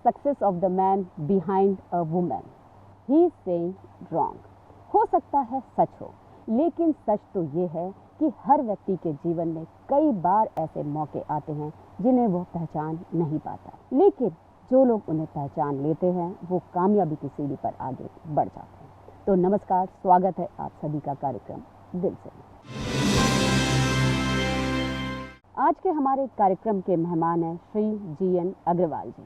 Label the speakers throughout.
Speaker 1: Success of the man behind a woman, he is saying wrong. हो सकता है सच हो, लेकिन सच तो ये है कि हर व्यक्ति के जीवन में कई बार ऐसे मौके आते हैं जिन्हें वो पहचान नहीं पाता, लेकिन जो लोग उन्हें पहचान लेते हैं वो कामयाबी की सीढ़ी पर आगे बढ़ जाते हैं। तो नमस्कार, स्वागत है आप सभी का कार्यक्रम दिल से। आज के हमारे कार्यक्रम के मेहमान हैं श्री GN अग्रवाल जी।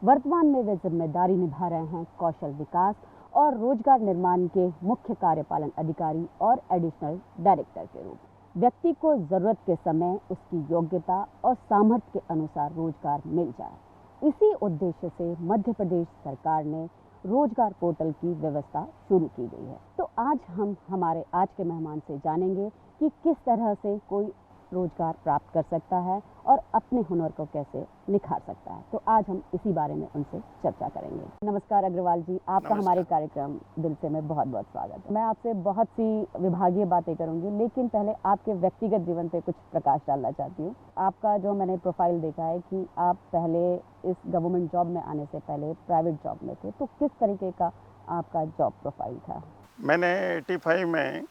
Speaker 1: वर्तमान में वे जिम्मेदारी निभा रहे हैं कौशल विकास और रोजगार निर्माण के मुख्य कार्यपालन अधिकारी और एडिशनल डायरेक्टर के रूप। व्यक्ति को जरूरत के समय उसकी योग्यता और सामर्थ्य के अनुसार रोजगार मिल जाए, इसी उद्देश्य से मध्य प्रदेश सरकार ने रोजगार पोर्टल की व्यवस्था शुरू की गई है। तो आज हम हमारे आज के मेहमान से जानेंगे कि किस तरह से कोई रोजगार प्राप्त कर सकता है और अपने हुनर को कैसे निखार सकता है। तो आज हम इसी बारे में उनसे चर्चा करेंगे। नमस्कार अग्रवाल जी, आपका हमारे कार्यक्रम दिल से में बहुत बहुत स्वागत है। मैं आपसे बहुत सी विभागीय बातें करूंगी, लेकिन पहले आपके व्यक्तिगत जीवन पे कुछ प्रकाश डालना चाहती हूँ। आपका जो मैंने प्रोफाइल देखा है कि आप पहले इस गवर्नमेंट जॉब में आने से पहले प्राइवेट जॉब में थे, तो किस तरीके का आपका जॉब प्रोफाइल था?
Speaker 2: मैंने 85 में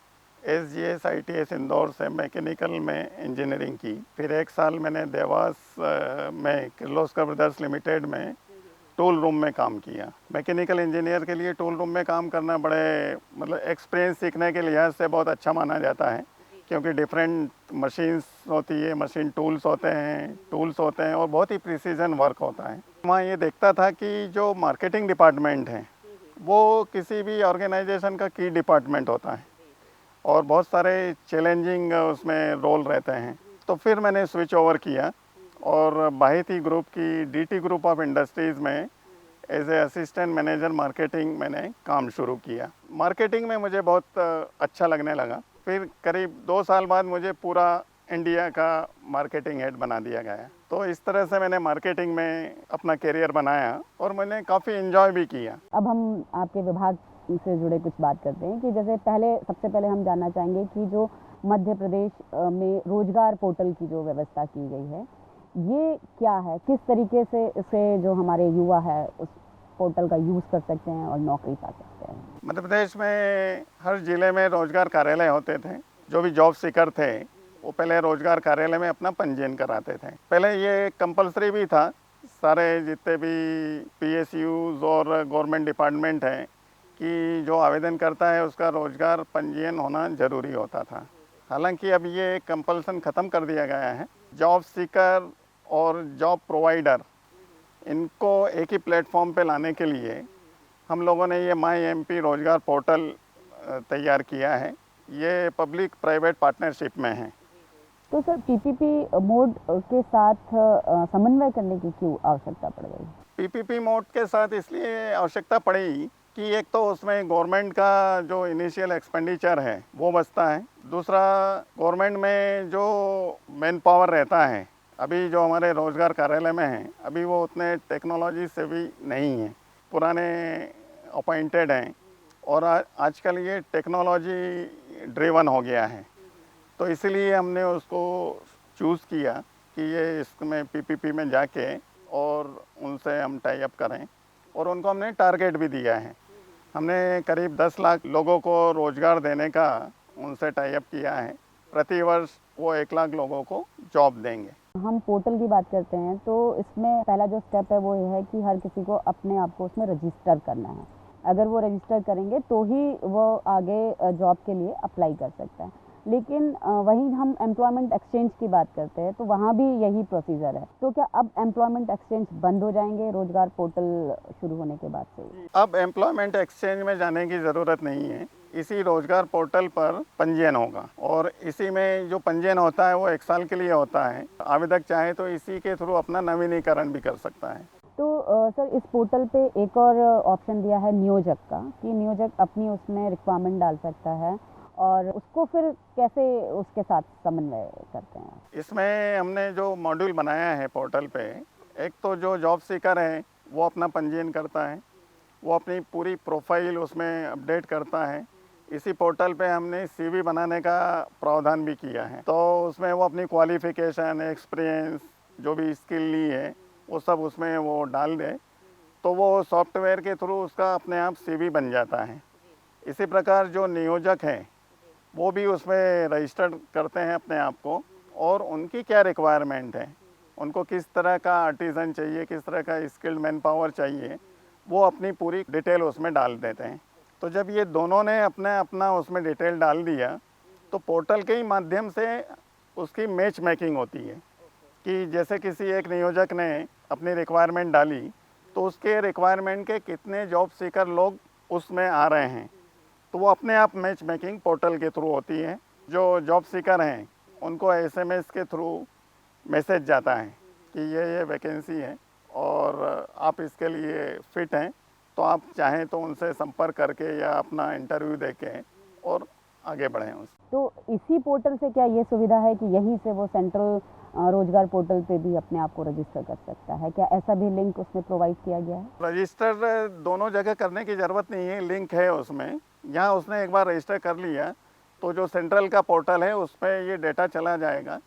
Speaker 2: SGS ITS इंदौर से मैकेनिकल में इंजीनियरिंग की। फिर 1 साल मैंने देवास में किर्लोस्कर ब्रदर्स लिमिटेड में टूल रूम में काम किया। मैकेनिकल इंजीनियर के लिए टूल रूम में काम करना बड़े एक्सपीरियंस सीखने के लिहाज से बहुत अच्छा माना जाता है, क्योंकि डिफरेंट मशीन्स होती है, मशीन टूल्स होते हैं और बहुत ही प्रिसीजन वर्क होता है। वहाँ ये देखता था कि जो मार्केटिंग डिपार्टमेंट है वो किसी भी ऑर्गेनाइजेशन का की डिपार्टमेंट होता है और बहुत सारे चैलेंजिंग उसमें रोल रहते हैं। तो फिर मैंने स्विच ओवर किया और बाहिती ग्रुप की DT ग्रुप ऑफ इंडस्ट्रीज़ में as a assistant manager marketing मैंने काम शुरू किया। मार्केटिंग में मुझे बहुत अच्छा लगने लगा। फिर करीब 2 साल बाद मुझे पूरा इंडिया का मार्केटिंग हेड बना दिया गया। तो इस तरह से मैंने मार्केटिंग में अपना करियर बनाया और मैंने काफ़ी एंजॉय भी किया।
Speaker 1: अब हम आपके विभाग से जुड़े कुछ बात करते हैं कि जैसे सबसे पहले हम जानना चाहेंगे कि जो मध्य प्रदेश में रोजगार पोर्टल की जो व्यवस्था की गई है, ये क्या है, किस तरीके से इसे जो हमारे युवा है उस पोर्टल का यूज़ कर सकते हैं और नौकरी पा सकते हैं?
Speaker 2: मध्य प्रदेश में हर ज़िले में रोजगार कार्यालय होते थे। जो भी जॉब सीकर थे वो पहले रोजगार कार्यालय में अपना पंजीयन कराते थे। पहले ये कंपलसरी भी था, सारे जितने भी PSUs और गवर्नमेंट डिपार्टमेंट हैं कि जो आवेदन करता है उसका रोजगार पंजीयन होना ज़रूरी होता था। हालांकि अब ये कंपल्सन ख़त्म कर दिया गया है। जॉब सीकर और जॉब प्रोवाइडर इनको एक ही प्लेटफॉर्म पे लाने के लिए हम लोगों ने ये माई MP रोजगार पोर्टल तैयार किया है। ये पब्लिक प्राइवेट पार्टनरशिप में है।
Speaker 1: तो सर, PPP मोड के साथ समन्वय करने की क्यों आवश्यकता पड़ गई?
Speaker 2: PPP मोड के साथ इसलिए आवश्यकता पड़ी कि एक तो उसमें गवर्नमेंट का जो इनिशियल एक्सपेंडिचर है वो बचता है। दूसरा, गवर्नमेंट में जो मैन पावर रहता है अभी जो हमारे रोजगार कार्यालय में है, अभी वो उतने टेक्नोलॉजी से भी नहीं है, पुराने अपॉइंटेड हैं और आजकल ये टेक्नोलॉजी ड्रिवन हो गया है। तो इसीलिए हमने उसको चूज़ किया कि ये इसमें PPP में जाके और उनसे हम टाई अप करें और उनको हमने टारगेट भी दिया है। हमने करीब 10 लाख लोगों को रोज़गार देने का उनसे टाई अप किया है। प्रति वर्ष वो 1 लाख लोगों को जॉब देंगे।
Speaker 1: हम पोर्टल की बात करते हैं तो इसमें पहला जो स्टेप है वो ये है कि हर किसी को अपने आप को उसमें रजिस्टर करना है। अगर वो रजिस्टर करेंगे तो ही वो आगे जॉब के लिए अप्लाई कर सकता है। लेकिन वहीं हम एम्प्लॉयमेंट एक्सचेंज की बात करते हैं तो वहाँ भी यही प्रोसीजर है। तो क्या अब एम्प्लॉयमेंट एक्सचेंज बंद हो जाएंगे रोजगार पोर्टल शुरू होने के बाद से?
Speaker 2: अब एम्प्लॉयमेंट एक्सचेंज में जाने की ज़रूरत नहीं है। इसी रोजगार पोर्टल पर पंजीयन होगा और इसी में जो पंजीयन होता है वो 1 साल के लिए होता है। आवेदक चाहे तो इसी के थ्रू अपना नवीनीकरण भी कर सकता है।
Speaker 1: तो सर, इस पोर्टल पे एक और ऑप्शन दिया है नियोजक का, कि नियोजक अपनी उसमें रिक्वायरमेंट डाल सकता है और उसको फिर कैसे उसके साथ समन्वय करते हैं?
Speaker 2: इसमें हमने जो मॉड्यूल बनाया है पोर्टल पे, एक तो जो जॉब सीकर है वो अपना पंजीयन करता है, वो अपनी पूरी प्रोफाइल उसमें अपडेट करता है। इसी पोर्टल पे हमने CV बनाने का प्रावधान भी किया है। तो उसमें वो अपनी क्वालिफ़िकेशन, एक्सपीरियंस, जो भी स्किल ली है वो सब उसमें वो डाल दे तो वो सॉफ्टवेयर के थ्रू उसका अपने आप सीवी बन जाता है। इसी प्रकार जो नियोजक हैं वो भी उसमें रजिस्टर करते हैं अपने आप को, और उनकी क्या रिक्वायरमेंट है, उनको किस तरह का आर्टिज़न चाहिए, किस तरह का स्किल्ड मैन पावर चाहिए, वो अपनी पूरी डिटेल उसमें डाल देते हैं। तो जब ये दोनों ने अपना अपना उसमें डिटेल डाल दिया तो पोर्टल के ही माध्यम से उसकी मैच मेकिंग होती है कि जैसे किसी एक नियोजक ने अपनी रिक्वायरमेंट डाली तो उसके रिक्वायरमेंट के कितने जॉब सीकर लोग उसमें आ रहे हैं, तो वो अपने आप मैच मेकिंग पोर्टल के थ्रू होती है। जो जॉब सीकर हैं उनको एसएमएस के थ्रू मैसेज जाता है कि ये वैकेंसी है और आप इसके लिए फ़िट हैं, तो आप चाहें तो उनसे संपर्क करके या अपना इंटरव्यू देके और आगे बढ़ें उस।
Speaker 1: तो इसी पोर्टल से क्या ये सुविधा है कि यहीं से वो सेंट्रल रोजगार पोर्टल पे भी अपने आप को रजिस्टर कर सकता है? क्या ऐसा भी लिंक उसमें प्रोवाइड किया गया है?
Speaker 2: रजिस्टर दोनों जगह करने की ज़रूरत नहीं है, लिंक है उसमें। यहाँ उसने एक बार रजिस्टर कर लिया तो जो सेंट्रल का पोर्टल है उस पर ये डेटा चला जाएगा,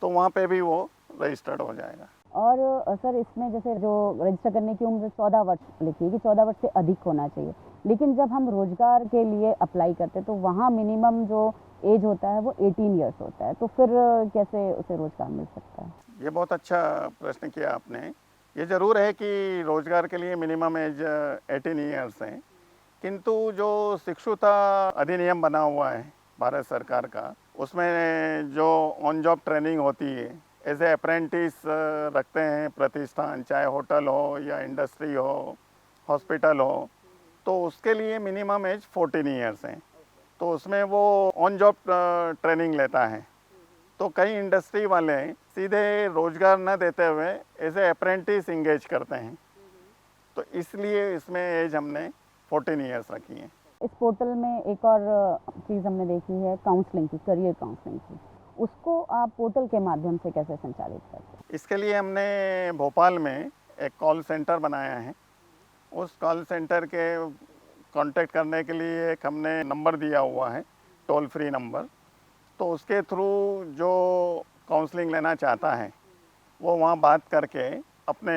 Speaker 2: तो वहाँ पे भी वो रजिस्टर्ड हो जाएगा।
Speaker 1: और सर इसमें जैसे जो रजिस्टर करने की उम्र 14 वर्ष लिखी है कि 14 वर्ष से अधिक होना चाहिए, लेकिन जब हम रोजगार के लिए अप्लाई करते हैं तो वहाँ मिनिमम जो एज होता है वो 18 ईयर्स होता है, तो फिर कैसे उसे रोजगार मिल सकता है?
Speaker 2: ये बहुत अच्छा प्रश्न किया आपने। ये ज़रूर है कि रोज़गार के लिए मिनिमम एज 18 ईयर्स है, किंतु जो शिक्षुता अधिनियम बना हुआ है भारत सरकार का, उसमें जो ऑन जॉब ट्रेनिंग होती है एज ए अप्रेंटिस रखते हैं प्रतिष्ठान, चाहे होटल हो या इंडस्ट्री हो, हॉस्पिटल हो, तो उसके लिए मिनिमम एज 14 ईयर्स है। तो उसमें वो ऑन जॉब ट्रेनिंग लेता है। तो कई इंडस्ट्री वाले सीधे रोजगार न देते हुए एज ए अप्रेंटिस इंगेज करते हैं, तो इसलिए इसमें एज हमने 14 ईयर्स रखी है।
Speaker 1: इस पोर्टल में एक और चीज़ हमने देखी है काउंसलिंग की, करियर काउंसलिंग की। उसको आप पोर्टल के माध्यम से कैसे संचालित करते हैं?
Speaker 2: इसके लिए हमने भोपाल में एक कॉल सेंटर बनाया है। उस कॉल सेंटर के कांटेक्ट करने के लिए एक हमने नंबर दिया हुआ है, टोल फ्री नंबर। तो उसके थ्रू जो काउंसलिंग लेना चाहता है वो वहाँ बात करके अपने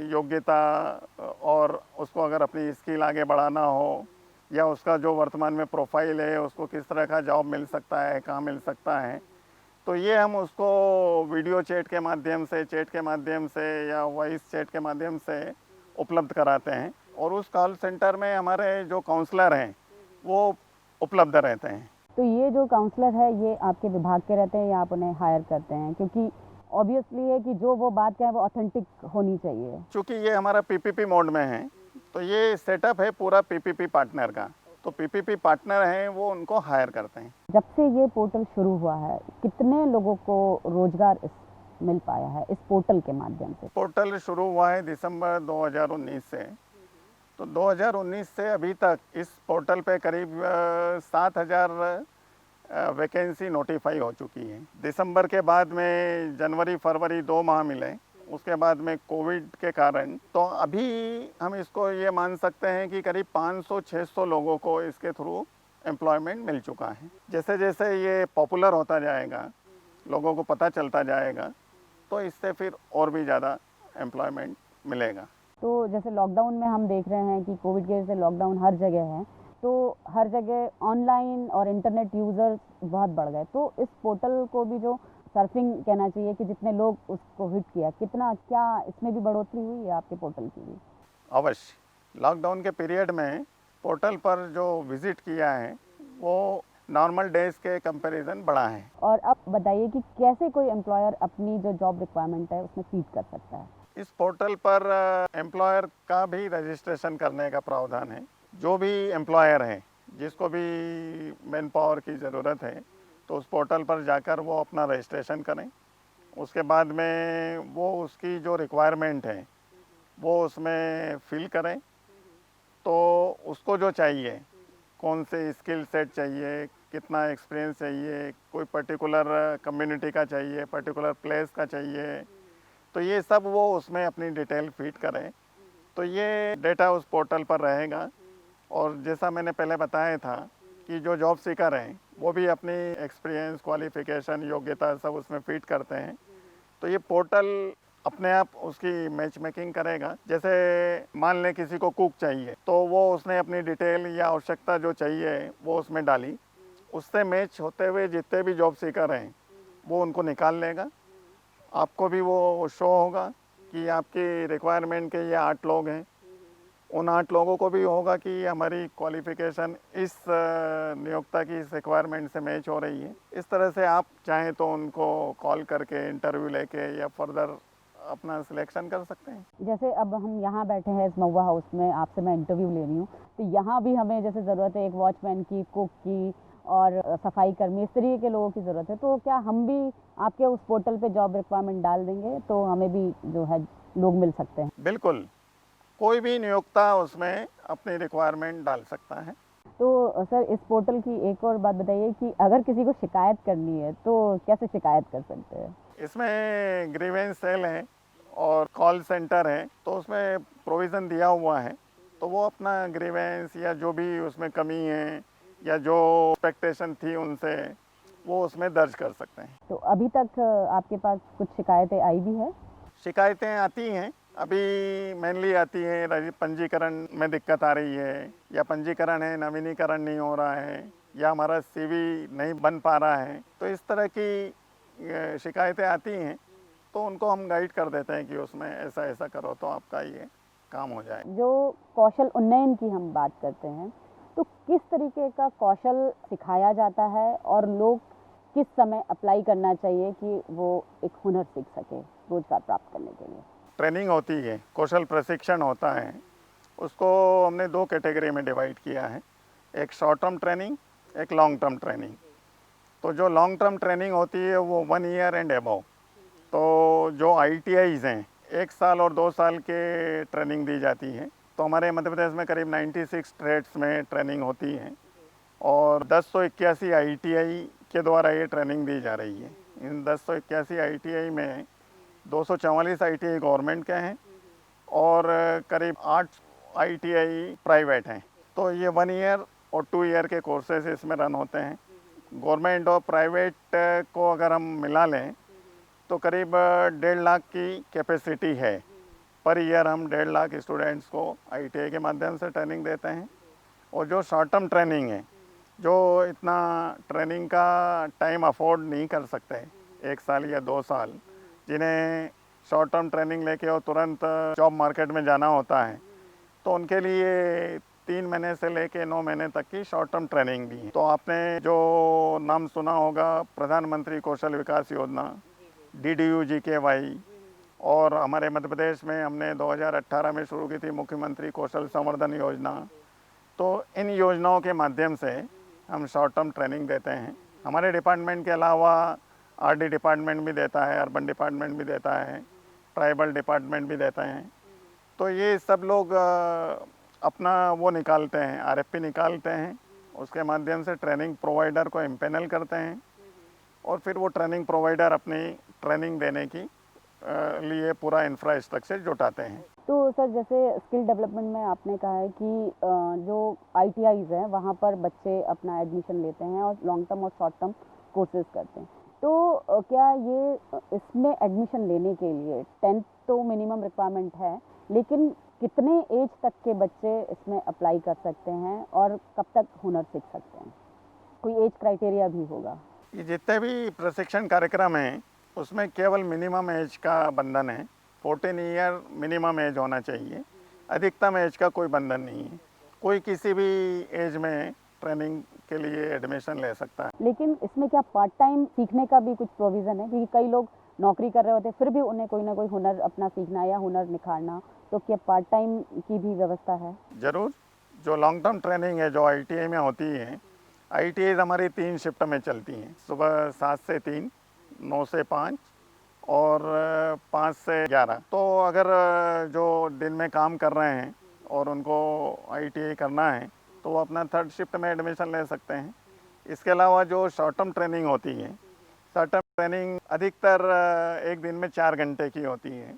Speaker 2: योग्यता और उसको अगर अपनी स्किल आगे बढ़ाना हो या उसका जो वर्तमान में प्रोफाइल है उसको किस तरह का जॉब मिल सकता है, कहाँ मिल सकता है, तो ये हम उसको वीडियो चैट के माध्यम से या वॉइस चैट के माध्यम से उपलब्ध कराते हैं। और उस कॉल सेंटर में हमारे जो काउंसलर हैं वो उपलब्ध रहते हैं।
Speaker 1: तो ये जो काउंसलर है ये आपके विभाग के रहते हैं या आप उन्हें हायर करते हैं? क्योंकि ऑब्वियसली है कि जो वो बात कहें वो ऑथेंटिक होनी चाहिए।
Speaker 2: चूँकि ये हमारा पीपीपी मोड में है, तो ये सेटअप है पूरा पीपीपी पार्टनर का, तो पीपीपी पार्टनर हैं वो उनको हायर करते हैं।
Speaker 1: जब से ये पोर्टल शुरू हुआ है कितने लोगों को रोजगार मिल पाया है इस पोर्टल के माध्यम से?
Speaker 2: पोर्टल शुरू हुआ है दिसंबर 2019 से, तो 2019 से अभी तक इस पोर्टल पे करीब 7,000 वैकेंसी नोटिफाई हो चुकी है। दिसंबर के बाद में जनवरी फरवरी 2 माह मिले, उसके बाद में कोविड के कारण, तो अभी हम इसको ये मान सकते हैं कि करीब 500-600 लोगों को इसके थ्रू एम्प्लॉयमेंट मिल चुका है। जैसे जैसे ये पॉपुलर होता जाएगा, लोगों को पता चलता जाएगा, तो इससे फिर और भी ज़्यादा एम्प्लॉयमेंट मिलेगा।
Speaker 1: तो जैसे लॉकडाउन में हम देख रहे हैं कि कोविड की वजह से लॉकडाउन हर जगह है, तो हर जगह ऑनलाइन और इंटरनेट यूज़र्स बहुत बढ़ गए, तो इस पोर्टल को भी जो सर्फिंग कहना चाहिए कि जितने लोग उसको हिट किया, कितना क्या इसमें भी बढ़ोतरी हुई है आपके पोर्टल की भी?
Speaker 2: अवश्य, लॉकडाउन के पीरियड में पोर्टल पर जो विज़िट किया है वो नॉर्मल डेज के कंपैरिजन बढ़ा है।
Speaker 1: और अब बताइए कि कैसे कोई एम्प्लॉयर अपनी जो जॉब रिक्वायरमेंट है उसमें फीड कर सकता है?
Speaker 2: इस पोर्टल पर एम्प्लॉयर का भी रजिस्ट्रेशन करने का प्रावधान है। जो भी एम्प्लॉयर है जिसको भी मैन पावर की ज़रूरत है तो उस पोर्टल पर जाकर वो अपना रजिस्ट्रेशन करें। उसके बाद में वो उसकी जो रिक्वायरमेंट है वो उसमें फिल करें, तो उसको जो चाहिए, कौन से स्किल सेट चाहिए, कितना एक्सपीरियंस चाहिए, कोई पर्टिकुलर कम्युनिटी का चाहिए, पर्टिकुलर प्लेस का चाहिए, तो ये सब वो उसमें अपनी डिटेल फीड करें, तो ये डेटा उस पोर्टल पर रहेगा। और जैसा मैंने पहले बताया था कि जो जॉब सीकर हैं वो भी अपनी एक्सपीरियंस, क्वालिफ़िकेशन, योग्यता सब उसमें फीड करते हैं, तो ये पोर्टल अपने आप उसकी मैच मेकिंग करेगा। जैसे मान लें किसी को कुक चाहिए, तो वो उसने अपनी डिटेल या आवश्यकता जो चाहिए वो उसमें डाली, उससे मैच होते हुए जितने भी जॉब सीकर हैं वो उनको निकाल लेगा। आपको भी वो शो होगा कि आपकी रिक्वायरमेंट के ये 8 लोग हैं, उन 8 लोगों को भी होगा कि हमारी क्वालिफ़िकेशन इस नियोक्ता की इस रिक्वायरमेंट से मैच हो रही है। इस तरह से आप चाहें तो उनको कॉल करके इंटरव्यू लेके या फर्दर अपना सिलेक्शन कर सकते हैं।
Speaker 1: जैसे अब हम यहाँ बैठे हैं इस महुआ हाउस में, आपसे मैं इंटरव्यू ले रही हूँ, तो यहाँ भी हमें जैसे ज़रूरत है एक वॉचमैन की, कुक की और सफाई कर्मी, इस तरीके के लोगों की ज़रूरत है। तो क्या हम भी आपके उस पोर्टल पे जॉब रिक्वायरमेंट डाल देंगे तो हमें भी जो है लोग मिल सकते हैं?
Speaker 2: बिल्कुल, कोई भी नियोक्ता उसमें अपनी रिक्वायरमेंट डाल सकता है।
Speaker 1: तो सर इस पोर्टल की एक और बात बताइए कि अगर किसी को शिकायत करनी है तो कैसे शिकायत कर सकते हैं?
Speaker 2: इसमें ग्रीवेंस सेल है और कॉल सेंटर है, तो उसमें प्रोविज़न दिया हुआ है, तो वो अपना ग्रीवेंस या जो भी उसमें कमी है या जो एक्सपेक्टेशन थी उनसे, वो उसमें दर्ज कर सकते हैं।
Speaker 1: तो अभी तक आपके पास कुछ शिकायतें आई भी है?
Speaker 2: शिकायतें आती हैं, अभी मेनली आती है पंजीकरण में दिक्कत आ रही है, या पंजीकरण है नवीनीकरण नहीं हो रहा है, या हमारा सीवी नहीं बन पा रहा है। तो इस तरह की शिकायतें आती हैं, तो उनको हम गाइड कर देते हैं कि उसमें ऐसा ऐसा करो तो आपका ये काम हो जाए।
Speaker 1: जो कौशल उन्नयन की हम बात करते हैं, तो किस तरीके का कौशल सिखाया जाता है और लोग किस समय अप्लाई करना चाहिए कि वो एक हुनर सीख सके रोजगार प्राप्त करने के लिए?
Speaker 2: ट्रेनिंग होती है, कौशल प्रशिक्षण होता है, उसको हमने 2 कैटेगरी में डिवाइड किया है, एक शॉर्ट टर्म ट्रेनिंग, एक लॉन्ग टर्म ट्रेनिंग। तो जो लॉन्ग टर्म ट्रेनिंग होती है वो 1 ईयर एंड अबव, तो जो ITIs हैं 1 साल और 2 साल के ट्रेनिंग दी जाती है। तो हमारे मध्य प्रदेश में करीब 96 ट्रेड्स में ट्रेनिंग होती है और 1081 ITI के द्वारा ये ट्रेनिंग दी जा रही है। इन 1081 ITI में 244 ITI गवर्नमेंट के हैं और करीब 8 ITI प्राइवेट हैं। तो ये 1 ईयर और 2 ईयर के कोर्सेज इसमें रन होते हैं। गवर्नमेंट और प्राइवेट को अगर हम मिला लें तो करीब 1.5 लाख की कैपेसिटी है। पर ईयर हम 1.5 लाख स्टूडेंट्स को ITI के माध्यम से ट्रेनिंग देते हैं। और जो शॉर्ट टर्म ट्रेनिंग है, जो इतना ट्रेनिंग का टाइम अफोर्ड नहीं कर सकते, 1 साल या 2 साल, जिन्हें शॉर्ट टर्म ट्रेनिंग लेके और तुरंत जॉब मार्केट में जाना होता है, तो उनके लिए 3 महीने से लेके 9 महीने तक की शॉर्ट टर्म ट्रेनिंग दी है। तो आपने जो नाम सुना होगा प्रधानमंत्री कौशल विकास योजना, DDU-GKY, और हमारे मध्य प्रदेश में हमने 2018 में शुरू की थी मुख्यमंत्री कौशल संवर्धन योजना। तो इन योजनाओं के माध्यम से हम शॉर्ट टर्म ट्रेनिंग देते हैं। हमारे डिपार्टमेंट के अलावा RD डिपार्टमेंट भी देता है, अर्बन डिपार्टमेंट भी देता है, ट्राइबल डिपार्टमेंट भी देते हैं। तो ये सब लोग अपना वो निकालते हैं, RFP निकालते हैं, उसके माध्यम से ट्रेनिंग प्रोवाइडर को एम्पैनल करते हैं और फिर वो ट्रेनिंग प्रोवाइडर अपनी ट्रेनिंग देने की लिए पूरा इंफ्रास्ट्रक्चर जुटाते हैं।
Speaker 1: तो सर जैसे स्किल डेवलपमेंट में आपने कहा है कि जो ITIs हैं वहाँ पर बच्चे अपना एडमिशन लेते हैं और लॉन्ग टर्म और शॉर्ट टर्म कोर्सेज करते हैं, तो क्या ये इसमें एडमिशन लेने के लिए 10th तो मिनिमम रिक्वायरमेंट है, लेकिन कितने एज तक के बच्चे इसमें अप्लाई कर सकते हैं और कब तक हुनर सीख सकते हैं? कोई एज क्राइटेरिया भी होगा?
Speaker 2: ये जितने भी प्रशिक्षण कार्यक्रम हैं उसमें केवल मिनिमम एज का बंधन है, 14 ईयर मिनिमम एज होना चाहिए, अधिकतम एज का कोई बंधन नहीं है। कोई किसी भी एज में ट्रेनिंग के लिए एडमिशन ले सकता है।
Speaker 1: लेकिन इसमें क्या पार्ट टाइम सीखने का भी कुछ प्रोविज़न है? क्योंकि कई लोग नौकरी कर रहे होते हैं फिर भी उन्हें कोई ना कोई हुनर अपना सीखना या हुनर निखारना, तो क्या पार्ट टाइम की भी व्यवस्था है?
Speaker 2: ज़रूर, जो लॉन्ग टर्म ट्रेनिंग है जो ITI में होती है, ITIs हमारी 3 शिफ्ट में चलती हैं, सुबह 7 से 3, 9 से 5 और 5 से 11। तो अगर जो दिन में काम कर रहे हैं और उनको ITI करना है तो वो अपना 3rd शिफ्ट में एडमिशन ले सकते हैं। इसके अलावा जो शॉर्ट टर्म ट्रेनिंग होती है, शॉर्ट टर्म ट्रेनिंग अधिकतर एक दिन में 4 घंटे की होती है।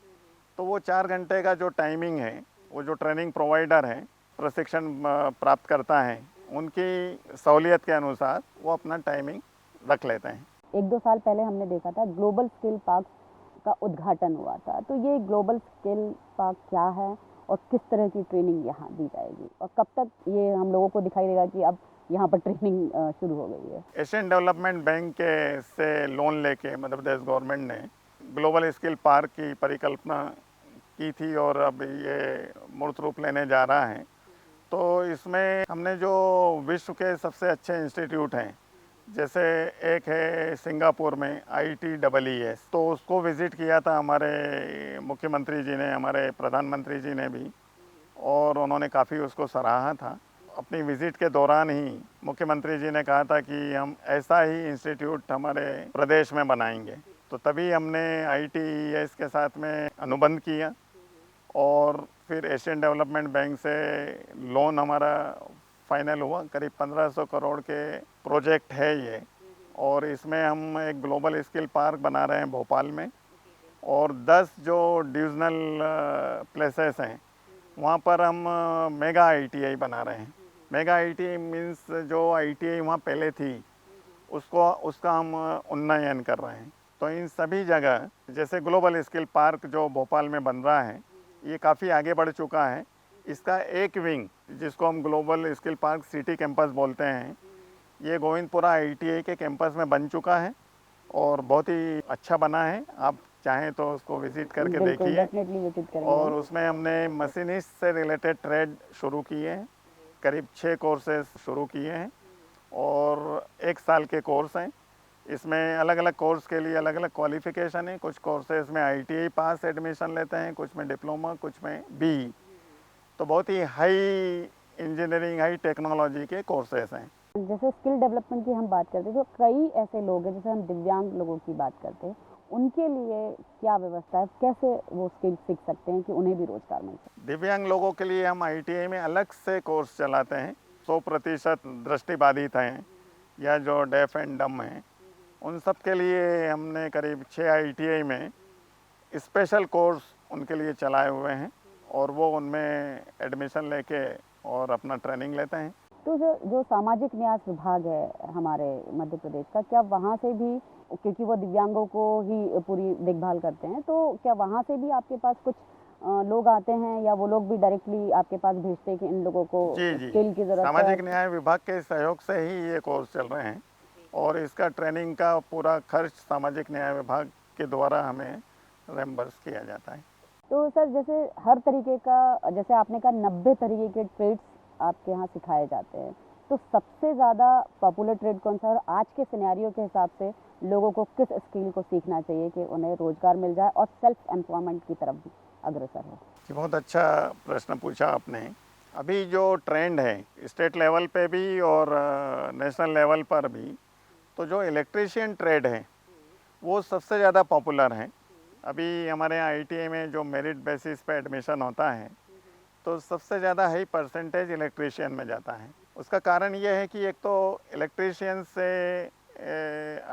Speaker 2: तो वो 4 घंटे का जो टाइमिंग है, वो जो ट्रेनिंग प्रोवाइडर है, प्रशिक्षण प्राप्त करता है, उनकी सहूलियत के अनुसार वो अपना टाइमिंग रख लेते हैं।
Speaker 1: 1-2 साल पहले हमने देखा था ग्लोबल स्किल पार्क का उद्घाटन हुआ था। तो ये ग्लोबल स्किल पार्क क्या है और किस तरह की ट्रेनिंग यहाँ दी जाएगी और कब तक ये हम लोगों को दिखाई देगा कि अब यहाँ पर ट्रेनिंग शुरू हो गई है?
Speaker 2: एशियन डेवलपमेंट बैंक के से लोन लेके मध्य प्रदेश गवर्नमेंट ने ग्लोबल स्किल पार्क की परिकल्पना की थी और अब ये मूर्त रूप लेने जा रहा है। तो इसमें हमने जो विश्व के सबसे अच्छे इंस्टीट्यूट हैं, जैसे एक है सिंगापुर में ITEES, तो उसको विज़िट किया था हमारे मुख्यमंत्री जी ने, हमारे प्रधानमंत्री जी ने भी, और उन्होंने काफ़ी उसको सराहा था। अपनी विज़िट के दौरान ही मुख्यमंत्री जी ने कहा था कि हम ऐसा ही इंस्टीट्यूट हमारे प्रदेश में बनाएंगे। तो तभी हमने ITES के साथ में अनुबंध किया और फिर एशियन डेवलपमेंट बैंक से लोन हमारा फाइनल हुआ। करीब 1500 करोड़ के प्रोजेक्ट है ये, और इसमें हम एक ग्लोबल स्किल पार्क बना रहे हैं भोपाल में, और 10 जो डिविजनल प्लेसेस हैं वहाँ पर हम मेगा ITI बना रहे हैं। मेगा ITI मीन्स जो ITI वहाँ पहले थी उसका हम उन्नयन कर रहे हैं। तो इन सभी जगह जैसे ग्लोबल स्किल पार्क जो भोपाल में बन रहा है, ये काफ़ी आगे बढ़ चुका है। इसका एक विंग जिसको हम global skill park city campus बोलते हैं, ये गोविंदपुरा ITI के कैंपस में बन चुका है और बहुत ही अच्छा बना है। आप चाहें तो उसको विज़िट करके देखिए। और उसमें हमने मशीनिस्ट से रिलेटेड ट्रेड शुरू किए हैं, करीब 6 कोर्सेज शुरू किए हैं और 1 साल के कोर्स हैं। इसमें अलग अलग कोर्स के लिए अलग अलग क्वालिफ़िकेशन है। कुछ कोर्सेज में ITI पास एडमिशन लेते हैं, कुछ में डिप्लोमा, कुछ में BE। तो बहुत ही हाई इंजीनियरिंग, हाई टेक्नोलॉजी के कोर्सेज हैं।
Speaker 1: जैसे स्किल डेवलपमेंट की हम बात करते हैं तो कई ऐसे लोग हैं, जैसे हम दिव्यांग लोगों की बात करते हैं, उनके लिए क्या व्यवस्था है, कैसे वो स्किल सीख सकते हैं कि उन्हें भी रोजगार मिल सके?
Speaker 2: दिव्यांग लोगों के लिए हम ITI में अलग से कोर्स चलाते हैं। 100% दृष्टिबाधित हैं या जो डेफ एंड डम हैं, उन सब के लिए हमने करीब 6 ITI में स्पेशल कोर्स उनके लिए चलाए हुए हैं और वो उनमें एडमिशन लेके और अपना ट्रेनिंग लेते हैं।
Speaker 1: तो जो सामाजिक न्याय विभाग है हमारे मध्य प्रदेश का, क्या वहाँ से भी, क्योंकि वो दिव्यांगों को ही पूरी देखभाल करते हैं, तो क्या वहाँ से भी आपके पास कुछ लोग आते हैं या वो लोग भी डायरेक्टली आपके पास भेजते हैं कि इन लोगों को स्किल की जरूरत है?
Speaker 2: सामाजिक न्याय विभाग के सहयोग से ही ये कोर्स चल रहे हैं और इसका ट्रेनिंग का पूरा खर्च सामाजिक न्याय विभाग के द्वारा हमें रेम्बर्स किया जाता है।
Speaker 1: तो सर, जैसे हर तरीके का, जैसे आपने कहा 90 तरीके के ट्रेड्स आपके यहाँ सिखाए जाते हैं, तो सबसे ज़्यादा पॉपुलर ट्रेड कौन सा है और आज के सिनेरियो के हिसाब से लोगों को किस स्किल को सीखना चाहिए कि उन्हें रोजगार मिल जाए और सेल्फ एम्प्लॉयमेंट की तरफ भी अग्रसर हो?
Speaker 2: बहुत अच्छा प्रश्न पूछा आपने। अभी जो ट्रेंड है स्टेट लेवल पे भी और नेशनल लेवल पर भी, तो जो इलेक्ट्रीशियन ट्रेड है वो सबसे ज़्यादा पॉपुलर है। अभी हमारे यहाँ ITI में जो मेरिट बेसिस पे एडमिशन होता है, तो सबसे ज़्यादा हाई परसेंटेज इलेक्ट्रीशियन में जाता है। उसका कारण ये है कि एक तो इलेक्ट्रीशियन से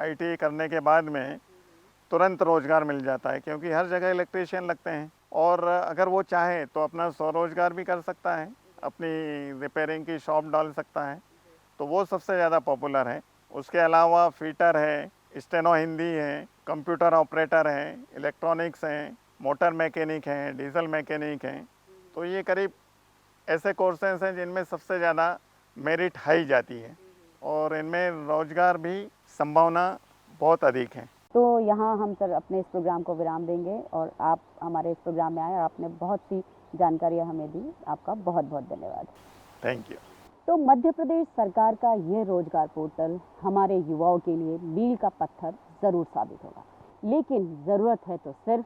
Speaker 2: ITI करने के बाद में तुरंत रोज़गार मिल जाता है, क्योंकि हर जगह इलेक्ट्रीशियन लगते हैं, और अगर वो चाहे तो अपना स्वरोजगार भी कर सकता है, अपनी रिपेयरिंग की शॉप डाल सकता है, तो वो सबसे ज़्यादा पॉपुलर है। उसके अलावा फिटर है, स्टेनो हिंदी है, कंप्यूटर ऑपरेटर है, इलेक्ट्रॉनिक्स हैं, मोटर मैकेनिक हैं, डीजल मैकेनिक हैं। तो ये करीब ऐसे कोर्सेज हैं जिनमें सबसे ज़्यादा मेरिट हाई जाती है और इनमें रोज़गार भी संभावना बहुत अधिक है।
Speaker 1: तो यहाँ हम सर अपने इस प्रोग्राम को विराम देंगे और आप हमारे इस प्रोग्राम में आए और आपने बहुत सी जानकारियाँ हमें दी। आपका बहुत बहुत धन्यवाद।
Speaker 2: Thank you.
Speaker 1: तो मध्य प्रदेश सरकार का ये रोजगार पोर्टल हमारे युवाओं के लिए मील का पत्थर ज़रूर साबित होगा, लेकिन ज़रूरत है तो सिर्फ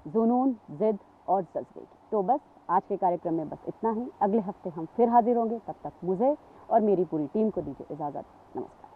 Speaker 1: जुनून, जिद और जज्बे की। तो बस आज के कार्यक्रम में बस इतना ही। अगले हफ्ते हम फिर हाजिर होंगे। तब तक मुझे और मेरी पूरी टीम को दीजिए इजाज़त। नमस्कार।